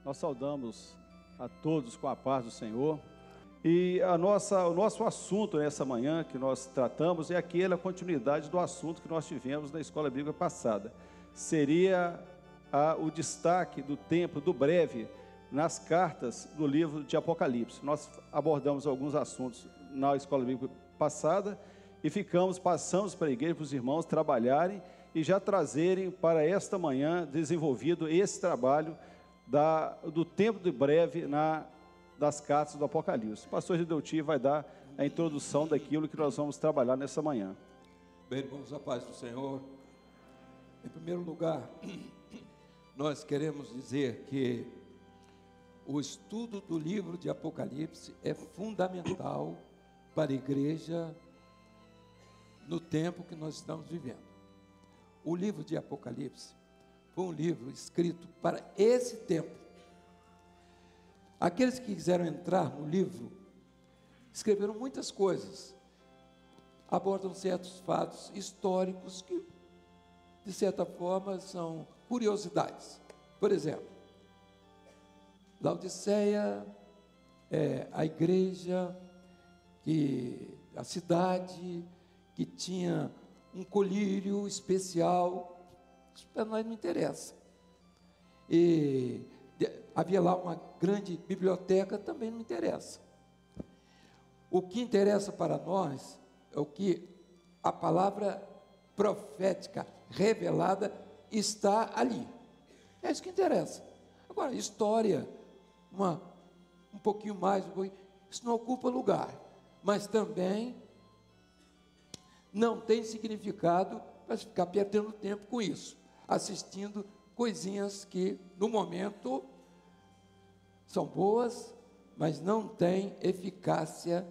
Nós saudamos a todos com a paz do Senhor. E o nosso assunto nessa manhã que nós tratamos é aquela continuidade do assunto que nós tivemos na escola bíblica passada. Seria o destaque do tempo, do breve, nas cartas do livro de Apocalipse. Nós abordamos alguns assuntos na escola bíblica passada e passamos para a igreja, para os irmãos trabalharem e já trazerem para esta manhã desenvolvido esse trabalho do tempo de breve das cartas do Apocalipse. O pastor Gideuti vai dar a introdução daquilo que nós vamos trabalhar nessa manhã. Bem, irmãos, a paz do Senhor. Em primeiro lugar, nós queremos dizer que o estudo do livro de Apocalipse é fundamental para a igreja no tempo que nós estamos vivendo. O livro de Apocalipse foi um livro escrito para esse tempo. Aqueles que quiseram entrar no livro escreveram muitas coisas, abordam certos fatos históricos que, de certa forma, são curiosidades. Por exemplo, Laodiceia é a igreja, a cidade que tinha um colírio especial. Isso para nós não interessa. E havia lá uma grande biblioteca, também não interessa. O que interessa para nós é o que a palavra profética revelada está ali. É isso que interessa. Agora, história, um pouquinho mais, isso não ocupa lugar, mas também não tem significado para ficar perdendo tempo com isso, assistindo coisinhas que no momento são boas, mas não têm eficácia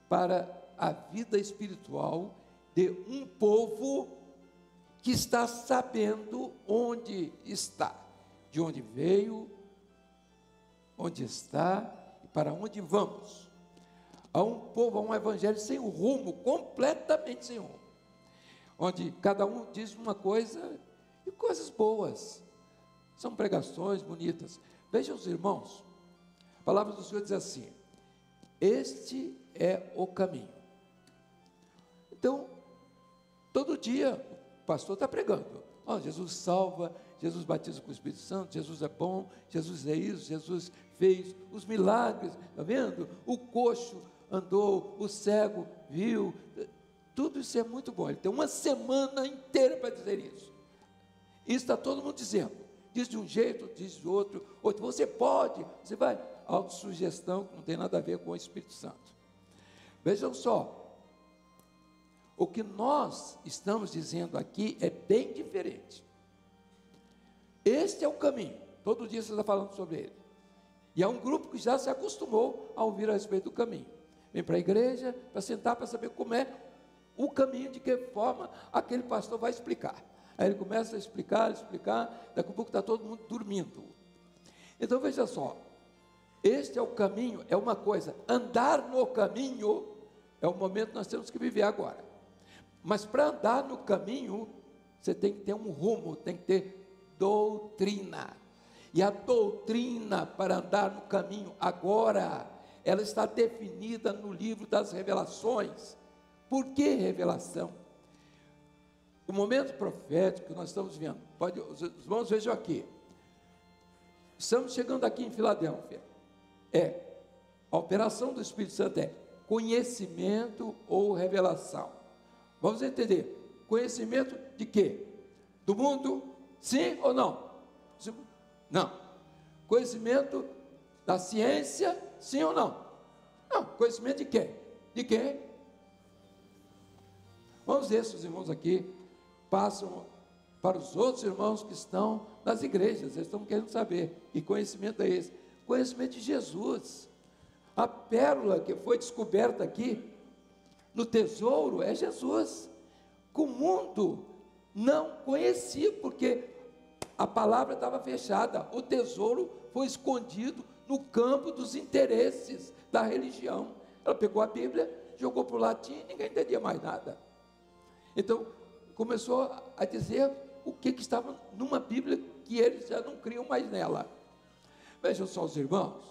para a vida espiritual de um povo que está sabendo onde está, de onde veio, onde está e para onde vamos. Há um povo, há um evangelho sem rumo, completamente sem rumo, onde cada um diz uma coisa e coisas boas, são pregações bonitas. Vejam os irmãos, a palavra do Senhor diz assim: este é o caminho. Então, todo dia o pastor está pregando, Jesus salva, Jesus batiza com o Espírito Santo, Jesus é bom, Jesus é isso, Jesus fez os milagres, está vendo? O coxo andou, o cego viu, tudo isso é muito bom. Ele tem uma semana inteira para dizer isso. Isso está todo mundo dizendo, diz de um jeito, diz de outro, você pode, você vai, autossugestão que não tem nada a ver com o Espírito Santo. Vejam só, o que nós estamos dizendo aqui é bem diferente. Este é o caminho, todo dia você está falando sobre ele, e há um grupo que já se acostumou a ouvir a respeito do caminho, vem para a igreja para sentar para saber como é o caminho, de que forma aquele pastor vai explicar. Aí ele começa a explicar, daqui a pouco está todo mundo dormindo. Então veja só, este é o caminho, é uma coisa, andar no caminho é o momento que nós temos que viver agora, mas para andar no caminho, você tem que ter um rumo, tem que ter doutrina, e a doutrina para andar no caminho agora, ela está definida no livro das revelações. Por que revelação? O momento profético que nós estamos vendo, os irmãos vejam aqui, estamos chegando aqui em Filadélfia, a operação do Espírito Santo é conhecimento ou revelação. Vamos entender, conhecimento de quê? Do mundo, sim ou não? Não. Conhecimento da ciência, sim ou não? Não. Conhecimento de quê? De quem? Vamos ver se os irmãos aqui passam para os outros irmãos que estão nas igrejas, eles estão querendo saber, que conhecimento é esse? Conhecimento de Jesus. A pérola que foi descoberta aqui no tesouro é Jesus, que o mundo não conhecia, porque a palavra estava fechada, o tesouro foi escondido no campo dos interesses da religião. Ela pegou a Bíblia, jogou para o latim e ninguém entendia mais nada. Então começou a dizer o que estava numa Bíblia que eles já não criam mais nela. Vejam só os irmãos.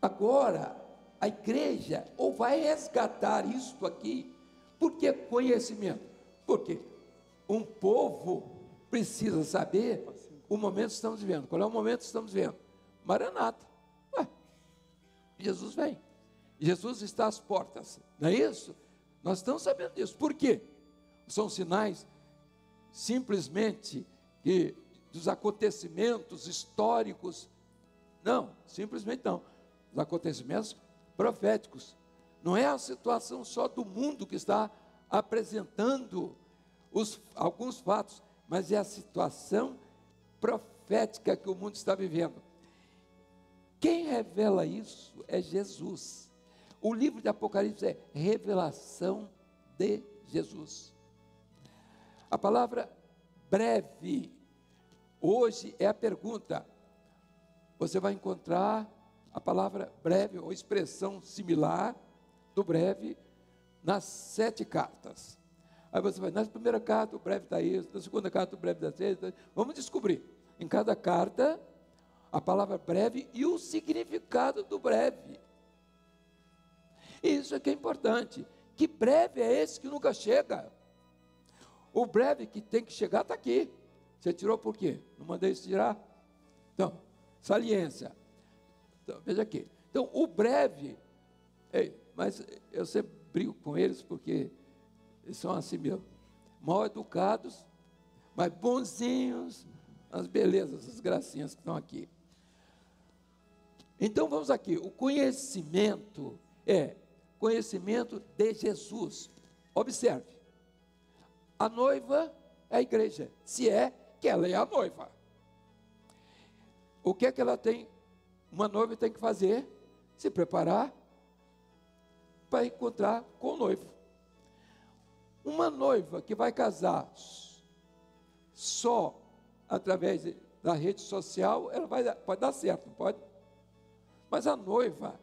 Agora, a igreja ou vai resgatar isto aqui. Por que conhecimento? Porque um povo precisa saber o momento que estamos vivendo. Qual é o momento que estamos vivendo? Maranata. Jesus vem. Jesus está às portas. Não é isso? Nós estamos sabendo disso. Por quê? São sinais simplesmente dos acontecimentos históricos. Não, simplesmente não. Os acontecimentos proféticos. Não é a situação só do mundo que está apresentando alguns fatos, mas é a situação profética que o mundo está vivendo. Quem revela isso é Jesus. O livro de Apocalipse é revelação de Jesus. A palavra breve, hoje é a pergunta. Você vai encontrar a palavra breve, ou expressão similar do breve, nas 7 cartas. Aí você vai, na primeira carta o breve está isso, na segunda carta o breve está isso. Vamos descobrir, em cada carta, a palavra breve e o significado do breve. Isso é que é importante. Que breve é esse que nunca chega? O breve que tem que chegar está aqui. Você tirou por quê? Não mandei isso tirar? Então, saliência. Então, veja aqui. Então, o breve, mas eu sempre brigo com eles porque eles são assim mesmo. Mal educados, mas bonzinhos, as belezas, as gracinhas que estão aqui. Então, vamos aqui. O conhecimento é conhecimento de Jesus. Observe. A noiva é a igreja, se é que ela é a noiva. O que é que ela tem? Uma noiva tem que fazer? Se preparar para encontrar com o noivo. Uma noiva que vai casar só através da rede social, ela pode dar certo, não pode? Mas a noiva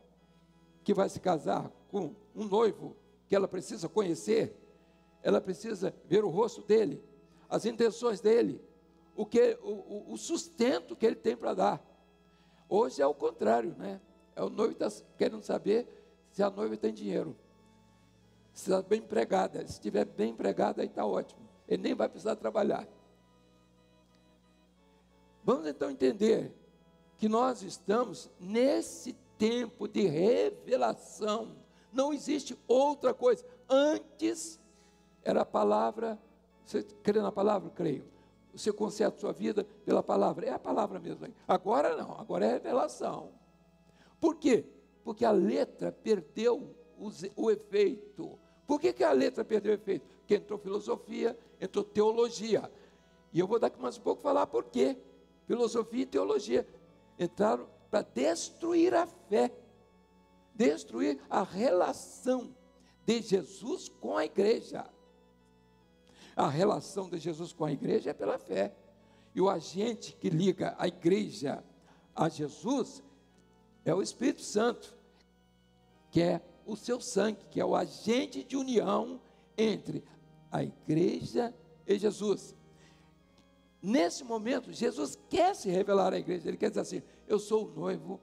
que vai se casar com um noivo que ela precisa conhecer, ela precisa ver o rosto dele, as intenções dele, o sustento que ele tem para dar. Hoje é o contrário, né? O noivo está querendo saber se a noiva tem dinheiro, se está bem empregada. Se estiver bem empregada, aí está ótimo, ele nem vai precisar trabalhar. Vamos então entender que nós estamos nesse tempo de revelação. Não existe outra coisa. Antes era a palavra. Você crê na palavra? Creio. Você conserta a sua vida pela palavra. É a palavra mesmo. Agora não, agora é revelação. Por quê? Porque a letra perdeu o efeito. Por que a letra perdeu o efeito? Porque entrou filosofia, entrou teologia. E eu vou daqui mais um pouco falar por quê. Filosofia e teologia entraram para destruir a fé, destruir a relação de Jesus com a igreja. A relação de Jesus com a igreja é pela fé. E o agente que liga a igreja a Jesus é o Espírito Santo, que é o seu sangue, que é o agente de união entre a igreja e Jesus. Nesse momento, Jesus quer se revelar à igreja. Ele quer dizer assim: eu sou o noivo,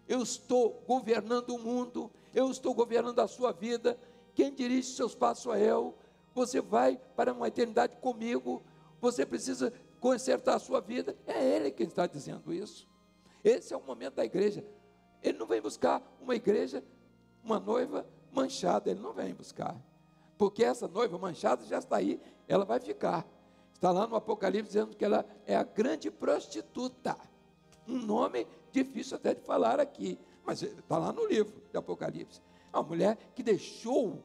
eu estou governando o mundo, eu estou governando a sua vida, quem dirige seus passos sou eu. Você vai para uma eternidade comigo, você precisa consertar a sua vida. É Ele quem está dizendo isso. Esse é o momento da igreja. Ele não vem buscar uma igreja, uma noiva manchada, ele não vem buscar, porque essa noiva manchada já está aí, ela vai ficar. Está lá no Apocalipse dizendo que ela é a grande prostituta, um nome difícil até de falar aqui, mas está lá no livro de Apocalipse. A mulher que deixou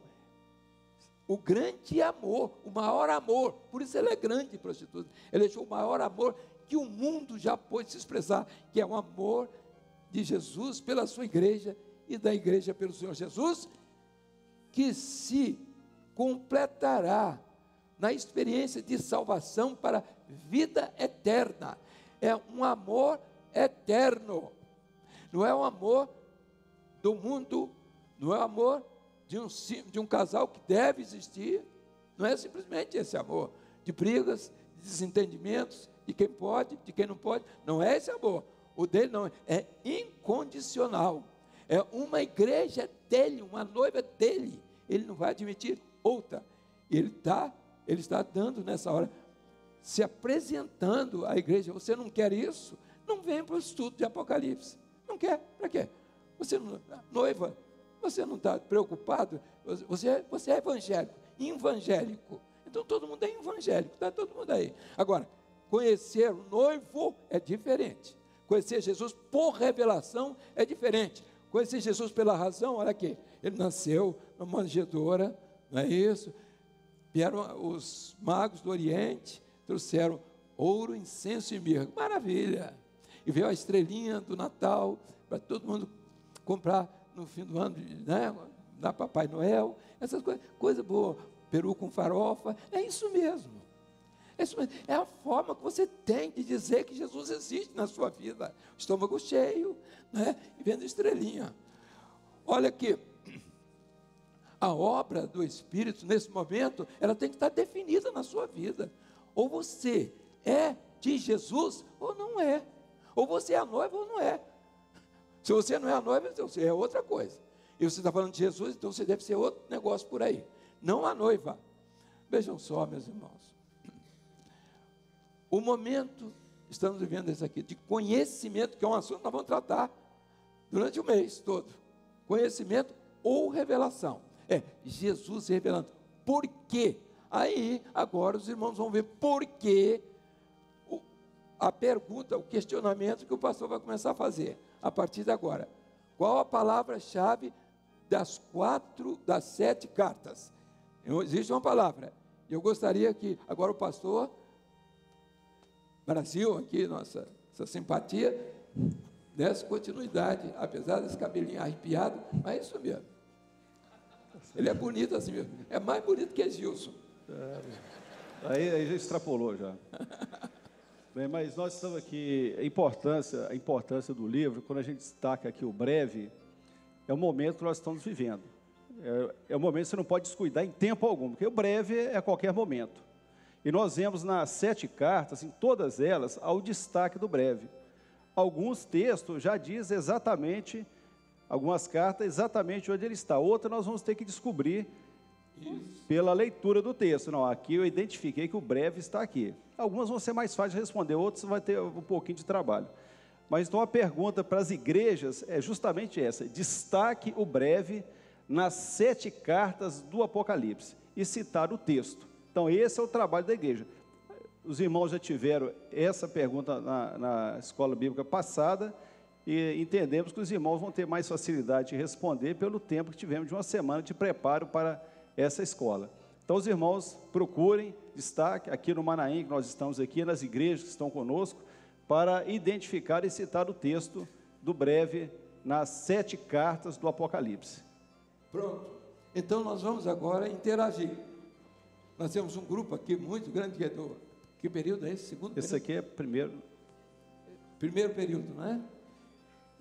o grande amor, o maior amor, por isso ela é grande prostituta. Ela deixou o maior amor que o mundo já pôde se expressar, que é o amor de Jesus pela sua igreja e da igreja pelo Senhor Jesus, que se completará na experiência de salvação para vida eterna. É um amor eterno, não é um amor do mundo, não é um amor de um casal que deve existir, não é simplesmente esse amor de brigas, de desentendimentos, de quem pode, de quem não pode, não é esse amor. o dele não, é incondicional. É uma igreja dele, uma noiva dele. Ele não vai admitir outra. Ele está dando nessa hora, se apresentando à igreja. Você não quer isso? Não vem para o estudo de Apocalipse. Não quer? Para quê? Você não, noiva, você não está preocupado? Você é evangélico. Então todo mundo é evangélico, está todo mundo aí. Agora, conhecer o noivo é diferente. Conhecer Jesus por revelação é diferente. Conhecer Jesus pela razão, olha aqui, ele nasceu numa manjedoura, não é isso? Vieram os magos do Oriente, trouxeram ouro, incenso e mirra, maravilha. E veio a estrelinha do Natal, para todo mundo comprar no fim do ano, né? Da Papai Noel, essas coisas, coisa boa, peru com farofa, é isso mesmo. É a forma que você tem de dizer que Jesus existe na sua vida. Estômago cheio, né? E vendo estrelinha. Olha aqui, a obra do Espírito, nesse momento, ela tem que estar definida na sua vida. Ou você é de Jesus, ou não é. Ou você é a noiva, ou não é. Se você não é a noiva, então você é outra coisa. E você está falando de Jesus, então você deve ser outro negócio por aí. Não a noiva. Vejam só, meus irmãos. O momento, estamos vivendo isso aqui, de conhecimento, que é um assunto que nós vamos tratar durante o mês todo. Conhecimento ou revelação. É Jesus revelando. Por quê? Aí, agora os irmãos vão ver por quê a pergunta, o questionamento que o pastor vai começar a fazer a partir de agora. Qual a palavra-chave das 7 cartas? Existe uma palavra. Eu gostaria que agora o pastor Brasil, aqui, essa simpatia, desse continuidade, apesar desse cabelinho arrepiado, mas é isso mesmo. Ele é bonito assim mesmo, é mais bonito que Gilson. Aí já extrapolou já. Bem, mas nós estamos aqui, a importância do livro, quando a gente destaca aqui o breve, é o momento que nós estamos vivendo. É o momento que você não pode descuidar em tempo algum, porque o breve é a qualquer momento. E nós vemos nas 7 cartas, em todas elas, ao destaque do breve. Alguns textos já dizem exatamente, algumas cartas, exatamente onde ele está. Outra nós vamos ter que descobrir pela leitura do texto. Não, aqui eu identifiquei que o breve está aqui. Algumas vão ser mais fáceis de responder, outras vai ter um pouquinho de trabalho. Mas então a pergunta para as igrejas é justamente essa: destaque o breve nas 7 cartas do Apocalipse e citar o texto. Então, esse é o trabalho da igreja. Os irmãos já tiveram essa pergunta na escola bíblica passada e entendemos que os irmãos vão ter mais facilidade de responder pelo tempo que tivemos de uma semana de preparo para essa escola. Então, os irmãos procurem destaque aqui no Manaim, que nós estamos aqui, nas igrejas que estão conosco, para identificar e citar o texto do breve nas 7 cartas do Apocalipse. Pronto. Então, nós vamos agora interagir. Nós temos um grupo aqui muito grande, que é do... Que período é esse? Segundo período? Esse aqui é primeiro. Primeiro período, não é?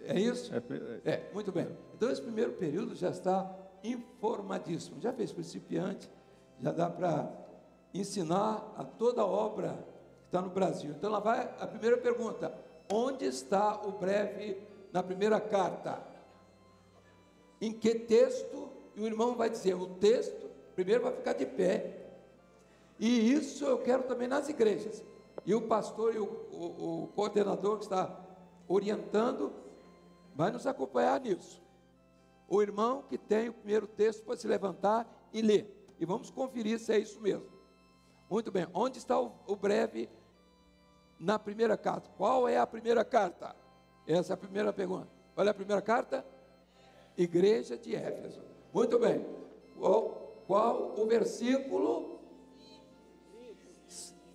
É isso? Muito bem. Então, esse primeiro período já está informadíssimo. Já fez principiante, já dá para ensinar a toda a obra que está no Brasil. Então, lá vai a primeira pergunta. Onde está o breve na primeira carta? Em que texto? E o irmão vai dizer o texto, primeiro vai ficar de pé. E isso eu quero também nas igrejas. E o pastor e o coordenador que está orientando vai nos acompanhar nisso. O irmão que tem o primeiro texto pode se levantar e ler. E vamos conferir se é isso mesmo. Muito bem. Onde está o breve na primeira carta? Qual é a primeira carta? Essa é a primeira pergunta. Olha a primeira carta? Igreja de Éfeso. Muito bem. Qual o versículo?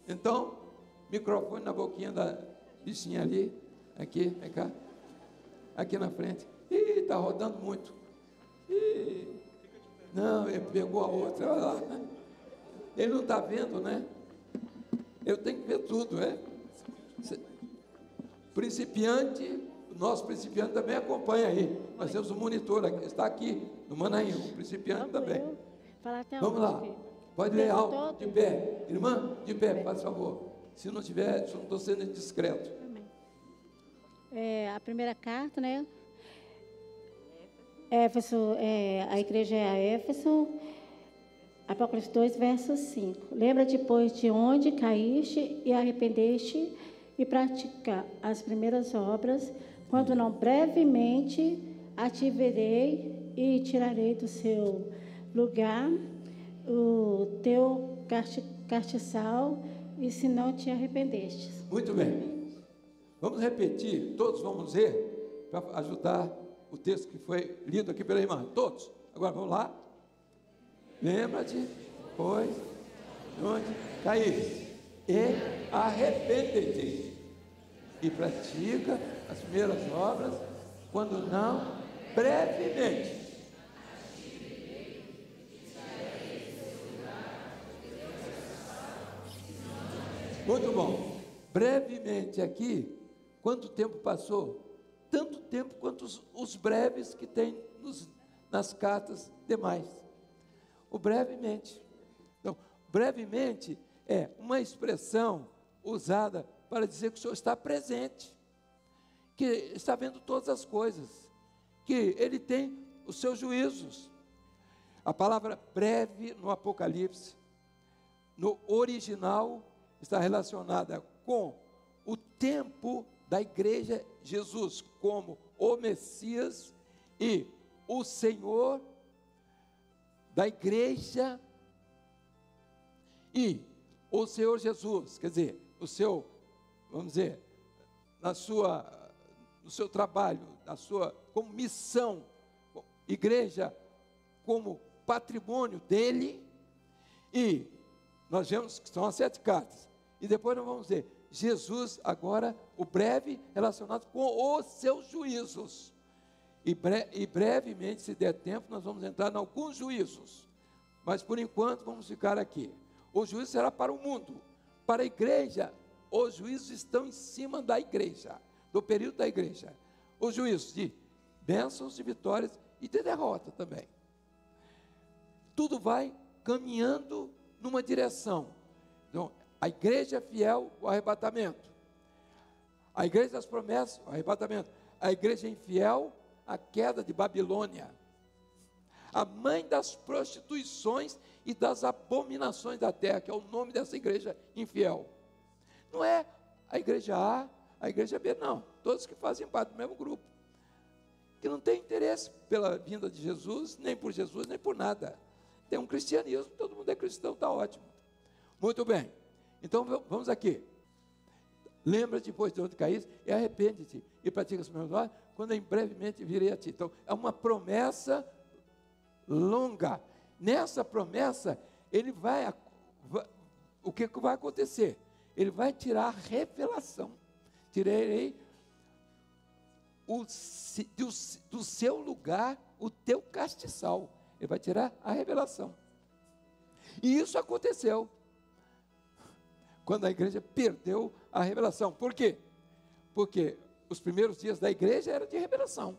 Então, microfone na boquinha da bichinha ali, aqui, vem cá, aqui na frente. Ih, está rodando muito. Ih, não, ele pegou a outra, olha lá. Ele não está vendo, né? Eu tenho que ver tudo, é? Principiante, o nosso principiante também acompanha aí. Nós temos um monitor aqui, está aqui, no Manaim, o principiante também. Vamos lá. Pode ler alto, de pé. Irmã, de pé, faz favor. Se não tiver, se eu não estou sendo indiscreto. A primeira carta, né? Éfeso, a igreja é a Éfeso, Apocalipse 2, verso 5. Lembra-te, pois, de onde caíste e arrependeste e praticar as primeiras obras, quando não brevemente a te verei e tirarei do seu lugar o teu castiçal, e se não te arrependestes. Muito bem. Vamos repetir, todos vamos ler, para ajudar o texto que foi lido aqui pela irmã. Todos. Agora vamos lá. Lembra-te, pois, de onde caíste, e arrepende-te, e pratica as primeiras obras, quando não, brevemente. Muito bom. Brevemente aqui, quanto tempo passou? Tanto tempo quanto os breves que tem nas cartas demais. O brevemente. Então, brevemente é uma expressão usada para dizer que o Senhor está presente, que está vendo todas as coisas, que Ele tem os seus juízos. A palavra breve no Apocalipse, no original, está relacionada com o tempo da igreja Jesus, como o Messias e o Senhor da igreja, e o Senhor Jesus, quer dizer, o seu, vamos dizer, no seu trabalho, como missão, igreja como patrimônio dele, e nós vemos que são as 7 cartas, e depois nós vamos ver Jesus agora, o breve relacionado com os seus juízos, e brevemente, se der tempo, nós vamos entrar em alguns juízos, mas por enquanto vamos ficar aqui. O juízo será para o mundo, para a igreja, os juízos estão em cima da igreja, do período da igreja, os juízos de bênçãos, de vitórias e de derrota também. Tudo vai caminhando numa direção. Então, a igreja fiel, o arrebatamento. A igreja das promessas, o arrebatamento. A igreja infiel, a queda de Babilônia. A mãe das prostituições e das abominações da terra, que é o nome dessa igreja infiel. Não é a igreja A, a igreja B, não. Todos que fazem parte do mesmo grupo. Que não tem interesse pela vinda de Jesus, nem por Jesus, nem por nada. Tem um cristianismo, todo mundo é cristão, está ótimo. Muito bem. Então vamos aqui. Lembra-te, depois de onde caíste, e arrepende-te, e pratica as primeiras obras, quando em brevemente virei a ti. Então, é uma promessa longa. Nessa promessa, ele o que vai acontecer? Ele vai tirar a revelação. Tirarei do seu lugar o teu castiçal. Ele vai tirar a revelação. E isso aconteceu quando a igreja perdeu a revelação. Por quê? Porque os primeiros dias da igreja eram de revelação.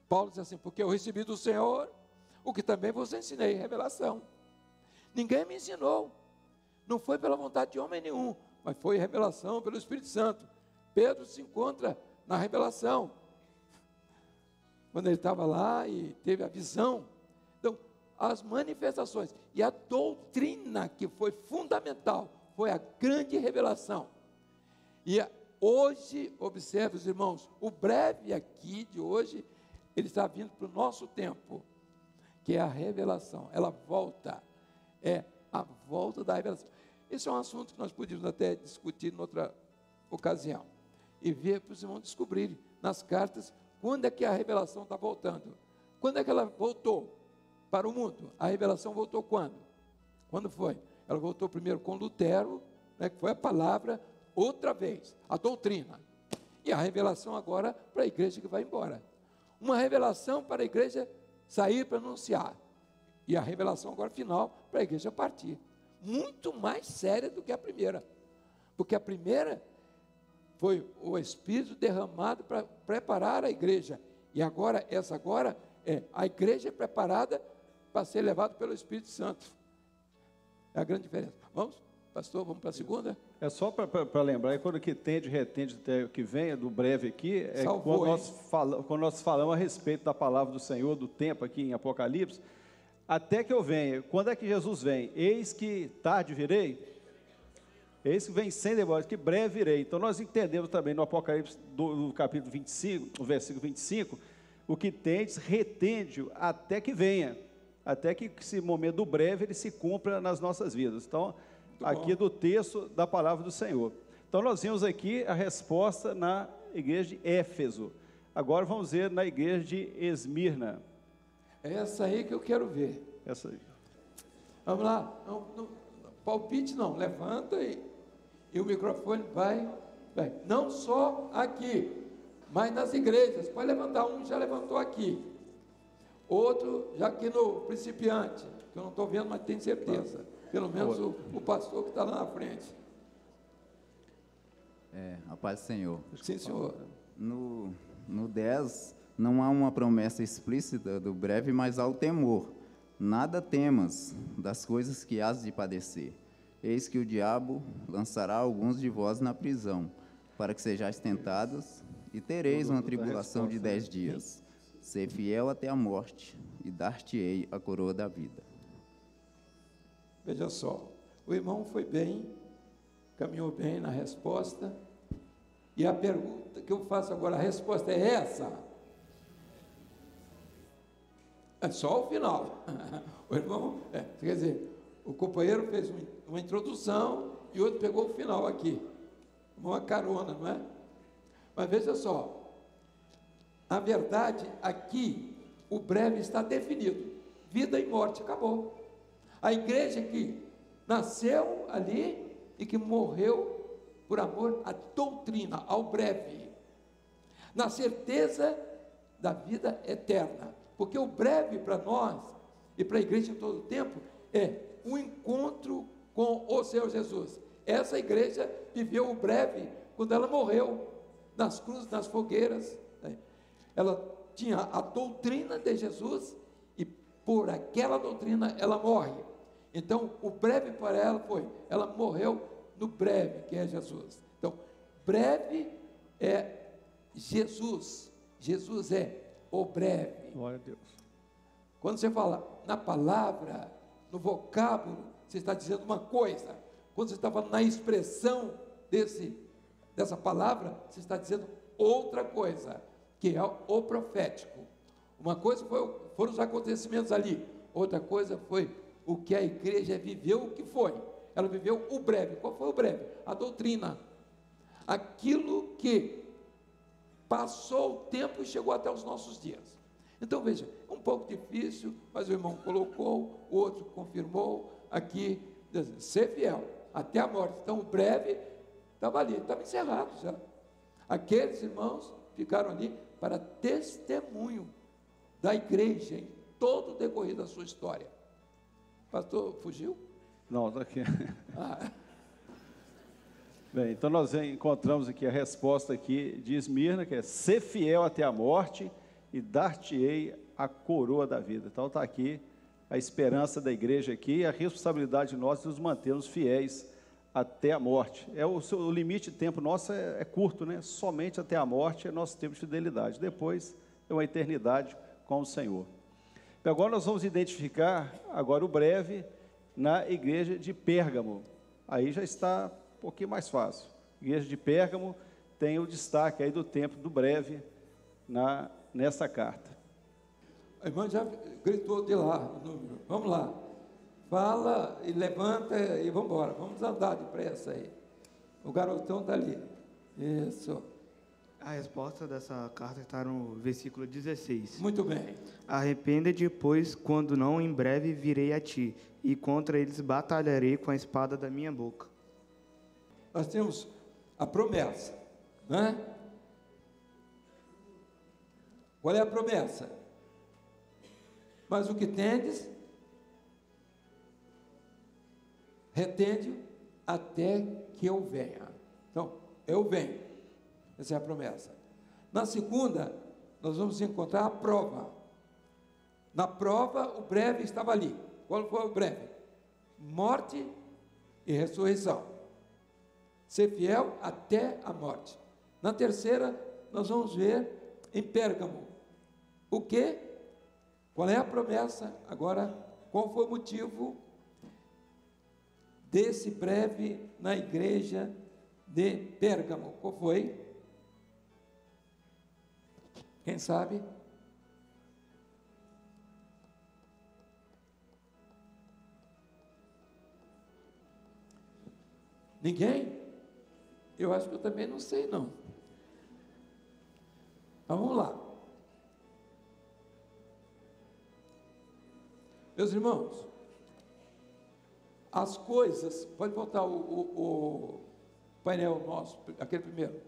Paulo diz assim, porque eu recebi do Senhor o que também vos ensinei, revelação. Ninguém me ensinou, não foi pela vontade de homem nenhum, mas foi revelação pelo Espírito Santo. Pedro se encontra na revelação, quando ele estava lá e teve a visão. Então, as manifestações e a doutrina que foi fundamental, foi a grande revelação. E hoje, observe os irmãos, o breve aqui de hoje, ele está vindo para o nosso tempo, que é a revelação. Ela volta, é a volta da revelação. Esse é um assunto que nós podíamos até discutir em outra ocasião, e ver para os irmãos descobrirem nas cartas, quando é que a revelação está voltando. Quando é que ela voltou para o mundo? A revelação voltou quando? Quando foi? Ela voltou primeiro com Lutero, né, que foi a palavra, outra vez, a doutrina. E a revelação agora para a igreja que vai embora. Uma revelação para a igreja sair para anunciar. E a revelação agora final para a igreja partir. Muito mais séria do que a primeira. Porque a primeira foi o Espírito derramado para preparar a igreja. E agora, essa agora, é a igreja preparada para ser levada pelo Espírito Santo. É a grande diferença. Vamos Pastor, vamos para a segunda? É só para lembrar, quando que tende, retende, até que venha, do breve aqui, é Salvou, quando nós falamos a respeito da palavra do Senhor, do tempo aqui em Apocalipse, até que eu venha. Quando é que Jesus vem? Eis que tarde virei, eis que vem sem demora, que breve virei. Então nós entendemos também no Apocalipse, do capítulo 25, o versículo 25, o que tendes, retende até que venha, até que esse momento do breve ele se cumpra nas nossas vidas. Então, aqui do texto da palavra do Senhor. Então nós vimos aqui a resposta na igreja de Éfeso. Agora vamos ver na igreja de Esmirna. É essa aí que eu quero ver. Essa aí. Vamos lá. Palpite não, levanta e o microfone vai. Não só aqui, mas nas igrejas. Pode levantar, um já levantou aqui. Outro já aqui no principiante, que eu não estou vendo, mas tenho certeza. Pelo menos o pastor que está lá na frente. A paz do Senhor. Sim, senhor. No 10, não há uma promessa explícita do breve, mas há o temor. Nada temas das coisas que hás de padecer. Eis que o diabo lançará alguns de vós na prisão, para que sejais tentados, e tereis uma tribulação de 10 dias. Ser fiel até a morte, e dar-te-ei a coroa da vida. Veja só, o irmão foi bem, caminhou bem na resposta, e a pergunta que eu faço agora, a resposta é essa? É só o final. O irmão, quer dizer, o companheiro fez uma introdução e o outro pegou o final aqui, uma carona, não é? Mas veja só, a verdade aqui, o breve está definido, vida e morte, acabou. A igreja que nasceu ali e que morreu por amor à doutrina, ao breve, na certeza da vida eterna. Porque o breve para nós e para a igreja em todo o tempo é um encontro com o Senhor Jesus. Essa igreja viveu o breve quando ela morreu nas cruzes, nas fogueiras. Ela tinha a doutrina de Jesus e por aquela doutrina ela morre. Então, o breve para ela ela morreu no breve, que é Jesus. Então, breve é Jesus. Jesus é o breve. Glória a Deus. Quando você fala na palavra, no vocábulo, você está dizendo uma coisa. Quando você está falando na expressão dessa palavra, você está dizendo outra coisa, que é o profético. Uma coisa foram os acontecimentos ali, outra coisa foi o que a igreja viveu, o que foi? Ela viveu o breve. Qual foi o breve? A doutrina. Aquilo que passou o tempo e chegou até os nossos dias. Então, veja, é um pouco difícil, mas o irmão colocou, o outro confirmou, aqui, ser fiel, até a morte. Então, o breve estava ali, estava encerrado já. Aqueles irmãos ficaram ali para testemunho da igreja em todo o decorrer da sua história. Pastor, fugiu? Não, está aqui. Bem, então nós encontramos aqui a resposta aqui de Esmirna, que é ser fiel até a morte e dar-te-ei a coroa da vida. Então está aqui a esperança da igreja aqui, a responsabilidade de nós de nos mantermos fiéis até a morte. O limite de tempo nosso é curto, né? Somente até a morte é nosso tempo de fidelidade. Depois é uma eternidade com o Senhor. Agora nós vamos identificar agora o breve na igreja de Pérgamo. Aí já está um pouquinho mais fácil. A igreja de Pérgamo tem o destaque aí do tempo do breve nessa carta. A irmã já gritou de lá o número. Vamos lá. Fala e levanta e vamos embora. Vamos andar depressa aí. O garotão está ali. Isso. A resposta dessa carta está no versículo 16. Muito bem. Arrepende-te, pois, quando não, em breve virei a ti, e contra eles batalharei com a espada da minha boca. Nós temos a promessa, né? Qual é a promessa? Mas o que tendes, retende até que eu venha. Então, eu venho. Essa é a promessa. Na segunda, nós vamos encontrar a prova. Na prova, o breve estava ali. Qual foi o breve? Morte e ressurreição. Ser fiel até a morte. Na terceira, nós vamos ver em Pérgamo. O quê? Qual é a promessa? Agora, qual foi o motivo desse breve na igreja de Pérgamo? Qual foi? Quem sabe? Ninguém? Eu acho que eu também não sei, não. Então, vamos lá. Meus irmãos, as coisas... Pode voltar o painel nosso, aquele primeiro.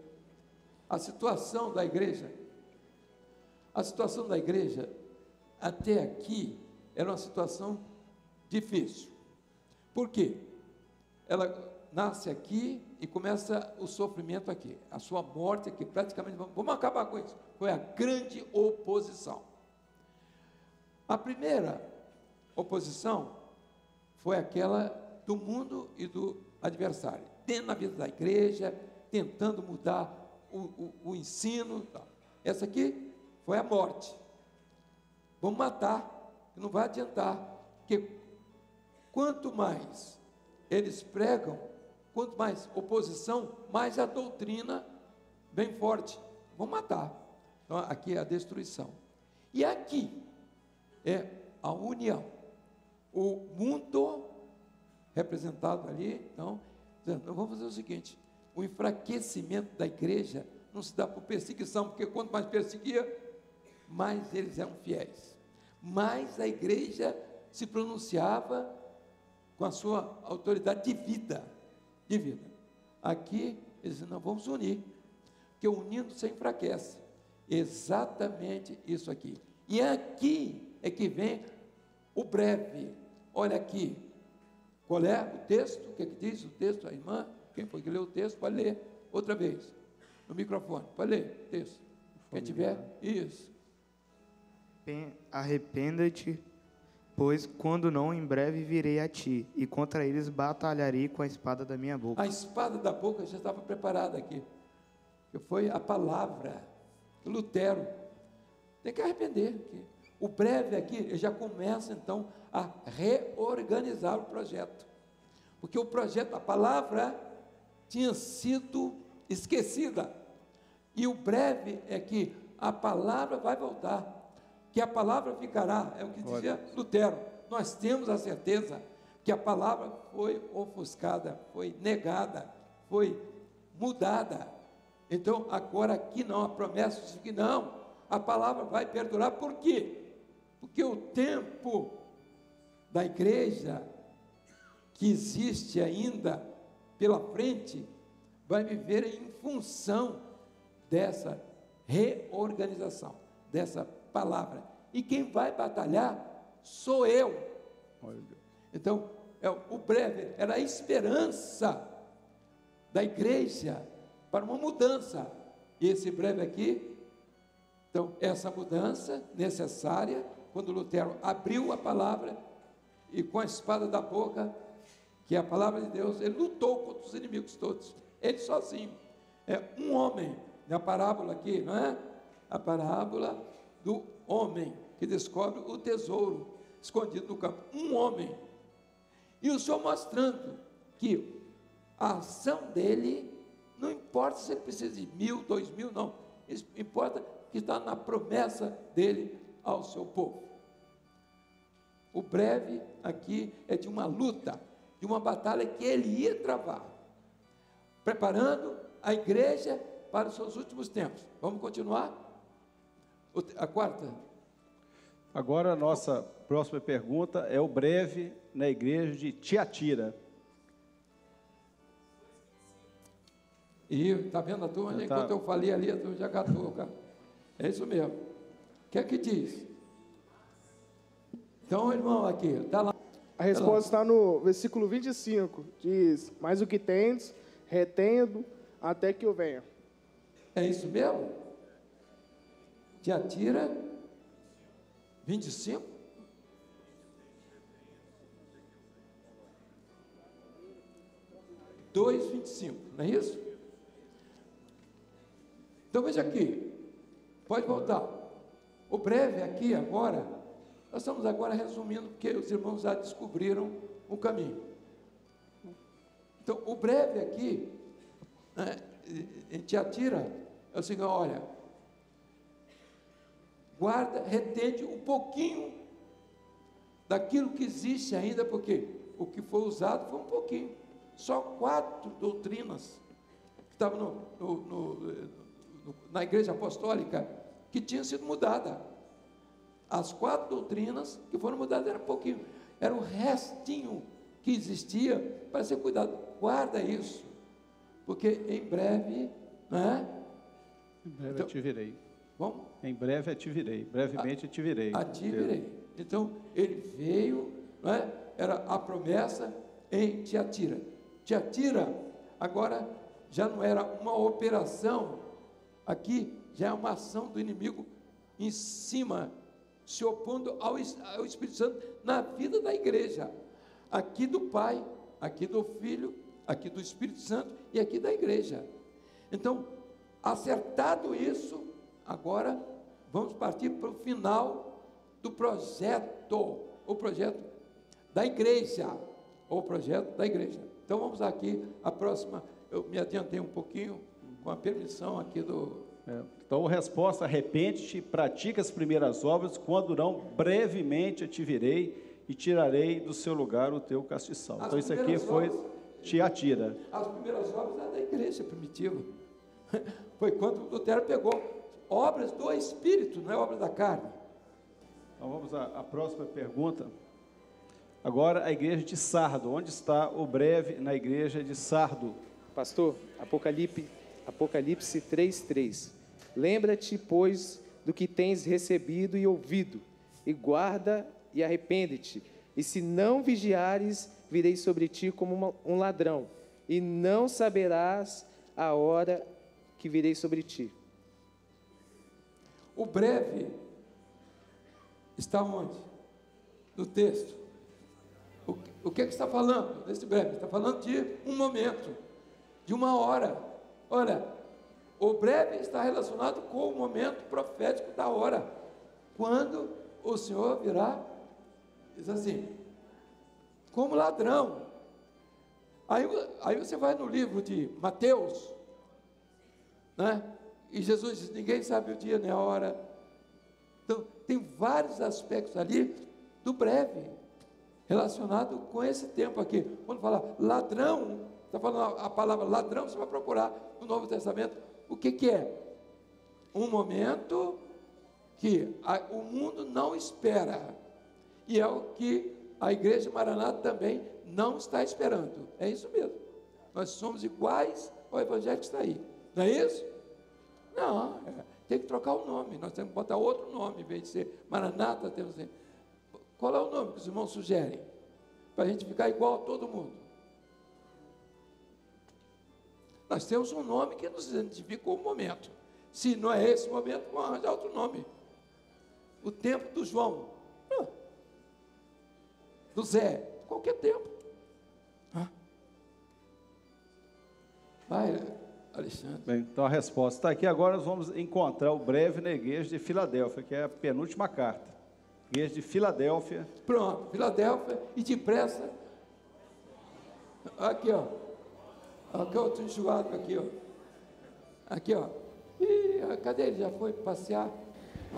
A situação da igreja... A situação da igreja, até aqui, era uma situação difícil. Por quê? Ela nasce aqui e começa o sofrimento aqui, a sua morte aqui, praticamente, vamos acabar com isso. Foi a grande oposição. A primeira oposição foi aquela do mundo e do adversário, dentro da vida da igreja, tentando mudar o ensino. Essa aqui foi a morte. Vamos matar, não vai adiantar, porque quanto mais eles pregam, quanto mais oposição, mais a doutrina bem forte. Vão matar. Então, aqui é a destruição. E aqui é a união. O mundo representado ali, então, dizendo, vamos fazer o seguinte: o enfraquecimento da igreja não se dá por perseguição, porque quanto mais perseguia, mais eles eram fiéis. Mais a igreja se pronunciava com a sua autoridade de vida. De vida. Aqui, eles dizem, não, vamos unir, porque unindo se enfraquece. Exatamente isso aqui. E aqui é que vem o breve. Olha aqui. Qual é o texto? O que diz o texto? A irmã? Quem foi que leu o texto? Pode ler outra vez. No microfone. Pode ler o texto. Quem tiver? Isso. Arrependa-te, pois quando não, em breve virei a ti, e contra eles batalharei com a espada da minha boca. A espada da boca já estava preparada aqui. Que foi a palavra. Lutero. Tem que arrepender aqui. O breve aqui, ele já começa então a reorganizar o projeto. Porque o projeto, a palavra, tinha sido esquecida. E o breve é que a palavra vai voltar. Que a palavra ficará, é o que dizia Lutero. Nós temos a certeza que a palavra foi ofuscada, foi negada, foi mudada. Então, agora aqui não, a promessa diz que não, a palavra vai perdurar. Por quê? Porque o tempo da igreja, que existe ainda pela frente, vai viver em função dessa reorganização, dessa palavra. E quem vai batalhar sou eu. Então, o breve era a esperança da igreja para uma mudança. E esse breve aqui, então, essa mudança necessária, quando Lutero abriu a palavra e com a espada da boca, que é a palavra de Deus, ele lutou contra os inimigos todos, ele sozinho. É um homem, na parábola aqui, não é? A parábola do homem que descobre o tesouro escondido no campo. Um homem. E o Senhor mostrando que a ação dele, não importa se ele precisa de 1.000, 2.000, não. Importa que está na promessa dele ao seu povo. O breve aqui é de uma luta, de uma batalha que ele ia travar, preparando a igreja para os seus últimos tempos. Vamos continuar? A quarta. Agora a nossa próxima pergunta é o breve na igreja de Tiatira. E está vendo a turma? Enquanto eu falei ali, a turma já catou, cara. É isso mesmo. O que é que diz? Então, irmão, aqui, está lá. A resposta está no versículo 25. Diz, mas o que tens, retendo até que eu venha. É isso mesmo? Tiatira 25? 2:25, não é isso? Então veja aqui, pode voltar. O breve aqui agora, nós estamos agora resumindo, porque os irmãos já descobriram o caminho. Então, o breve aqui, né, em Tiatira, é o seguinte: olha, guarda, retende um pouquinho daquilo que existe ainda, porque o que foi usado foi um pouquinho, só 4 doutrinas que estavam na igreja apostólica que tinham sido mudadas. As 4 doutrinas que foram mudadas era um pouquinho, era um restinho que existia para ser cuidado. Guarda isso, porque em breve, né? Em breve Então, eu te virei. Vamos? Em breve eu te virei. Brevemente eu te virei. A ti virei. Então, ele veio, né? Era a promessa em Tiatira. Tiatira, agora, já não era uma operação, aqui já é uma ação do inimigo em cima, se opondo ao Espírito Santo na vida da igreja. Aqui do Pai, aqui do Filho, aqui do Espírito Santo e aqui da igreja. Então, acertado isso, agora vamos partir para o final do projeto, o projeto da igreja, o projeto da igreja. Então vamos aqui, a próxima, eu me adiantei um pouquinho, com a permissão aqui do... Então, a resposta: arrepende-te, pratica as primeiras obras, quando não, brevemente eu te virei e tirarei do seu lugar o teu castiçal. Então, isso aqui foi Tiatira. As primeiras obras eram da igreja primitiva. Foi quando Lutero pegou obras do Espírito, não é obra da carne. Então, vamos à próxima pergunta. Agora, a igreja de Sardo. Onde está o breve na igreja de Sardo? Pastor, Apocalipse 3:3. Lembra-te, pois, do que tens recebido e ouvido, e guarda e arrepende-te. E se não vigiares, virei sobre ti como um ladrão, e não saberás a hora que virei sobre ti. O breve está onde? No texto. O que está falando desse breve? Está falando de um momento, de uma hora. Olha, o breve está relacionado com o momento profético da hora, quando o Senhor virá, diz assim, como ladrão. Aí você vai no livro de Mateus, né? E Jesus diz: ninguém sabe o dia nem a hora. Então, tem vários aspectos ali do breve, relacionado com esse tempo aqui. Quando fala ladrão, está falando a palavra ladrão, você vai procurar no Novo Testamento. O que é? Um momento que o mundo não espera, e é o que a igreja Maranata também não está esperando. É isso mesmo. Nós somos iguais ao evangelho que está aí. Não é isso? Não, tem que trocar o nome. Nós temos que botar outro nome, em vez de ser Maranata, temos que... Qual é o nome que os irmãos sugerem? Para a gente ficar igual a todo mundo. Nós temos um nome que nos identifica com o momento. Se não é esse momento, vamos arranjar outro nome. O tempo do João. Não. Do Zé. Qualquer tempo. Vai, Alexandre. Bem, então a resposta está aqui. Agora nós vamos encontrar o breve na igreja de Filadélfia, que é a penúltima carta. Igreja de Filadélfia. Pronto, Filadélfia, e depressa. Aqui, ó. Aqui, outro enxugado aqui, ó. Aqui, ó. Ih, cadê ele? Já foi passear?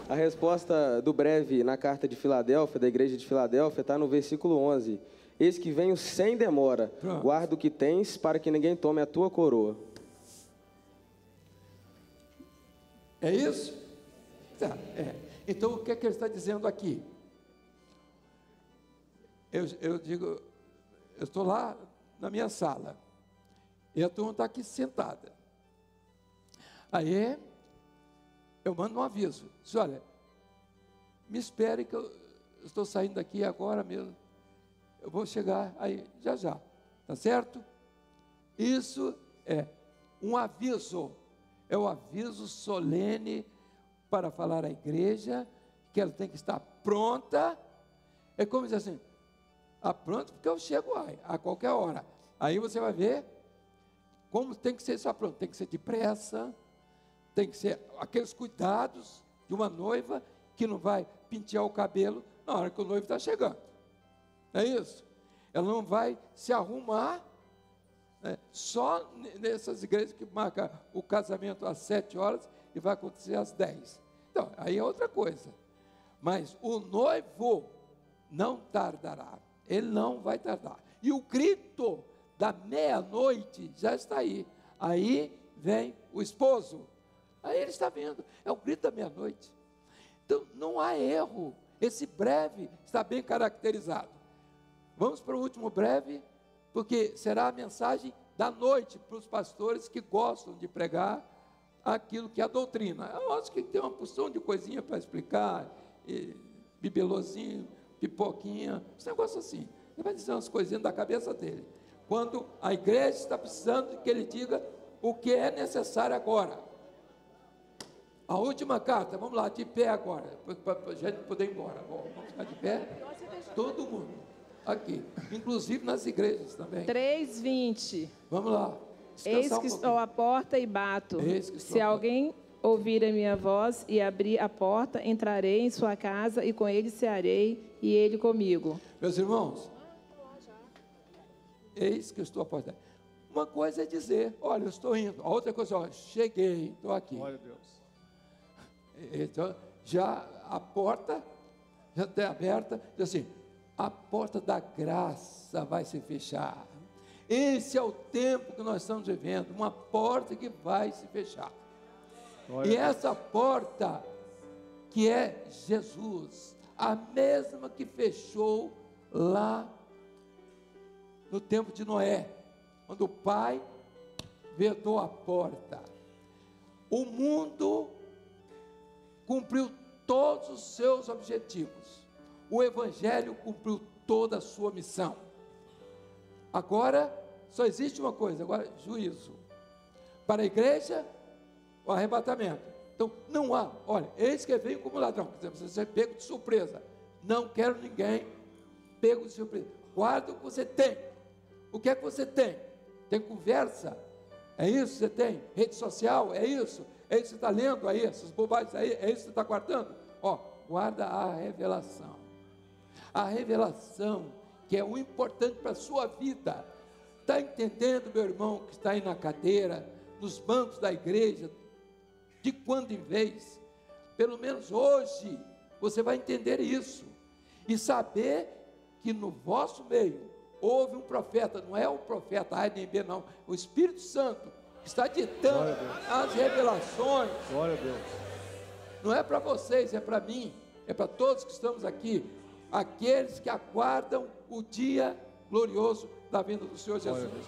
A resposta do breve na carta de Filadélfia, da igreja de Filadélfia, está no versículo 11. Eis que venho sem demora. Pronto. Guarda o que tens, para que ninguém tome a tua coroa. É isso? Tá, Então, o que é que ele está dizendo aqui? Eu digo, eu estou lá na minha sala, e a turma está aqui sentada. Aí, eu mando um aviso. Diz: olha, me espere que eu estou saindo daqui agora mesmo. Eu vou chegar aí já. Tá certo? Isso é um aviso. É o aviso solene para falar à igreja que ela tem que estar pronta. É como dizer assim: pronto, porque eu chego a qualquer hora. Aí você vai ver como tem que ser isso pronto? Tem que ser depressa, tem que ser aqueles cuidados de uma noiva que não vai pentear o cabelo na hora que o noivo está chegando. Não é isso? Ela não vai se arrumar, né, só nessas igrejas que marcam o casamento às 7 horas e vai acontecer às 10. Então, aí é outra coisa. Mas o noivo não tardará. Ele não vai tardar. E o grito da meia-noite já está aí. Aí vem o esposo. Aí ele está vendo. É o grito da meia-noite. Então, não há erro. Esse breve está bem caracterizado. Vamos para o último breve, porque será a mensagem da noite para os pastores que gostam de pregar aquilo que é a doutrina. Eu acho que tem uma porção de coisinha para explicar, bibelozinho, pipoquinha, esse negócio assim. Ele vai dizer umas coisinhas da cabeça dele. Quando a igreja está precisando que ele diga o que é necessário agora. A última carta, vamos lá, de pé agora, para a gente poder ir embora. Bom, vamos ficar de pé? Todo mundo. Aqui, inclusive nas igrejas também. 3:20. Vamos lá. Eis que estou à porta e bato. Se alguém ouvir a minha voz e abrir a porta, entrarei em sua casa e com ele cearei e ele comigo. Meus irmãos, eis que eu estou à porta. Uma coisa é dizer, olha, eu estou indo. A outra coisa, olha, cheguei, estou aqui. Glória a Deus. Então, já a porta já está aberta, diz assim, a porta da graça vai se fechar. Esse é o tempo que nós estamos vivendo, uma porta que vai se fechar. Glória E a Deus. essa porta, que é Jesus, a mesma que fechou lá no tempo de Noé, quando o pai vedou a porta. O mundo cumpriu todos os seus objetivos. O Evangelho cumpriu toda a sua missão. Agora, só existe uma coisa, agora, juízo. Para a igreja, o arrebatamento. Então, não há, olha, eis que veio como ladrão. Quer dizer, você é pego de surpresa. Não quero ninguém pego de surpresa. Guarda o que você tem. O que é que você tem? Tem conversa? É isso que você tem? Rede social? É isso? É isso que você está lendo aí? Essas bobagens aí? É isso que você está guardando? Ó, guarda a revelação. A revelação, que é o importante para a sua vida. Está entendendo, meu irmão, que está aí na cadeira, nos bancos da igreja, de quando em vez, pelo menos hoje, você vai entender isso, e saber que no vosso meio, houve um profeta, não é o profeta A nem B não, o Espírito Santo, que está ditando as revelações. Glória a Deus. Não é para vocês, é para mim, é para todos que estamos aqui, aqueles que aguardam o dia glorioso da vinda do Senhor Jesus.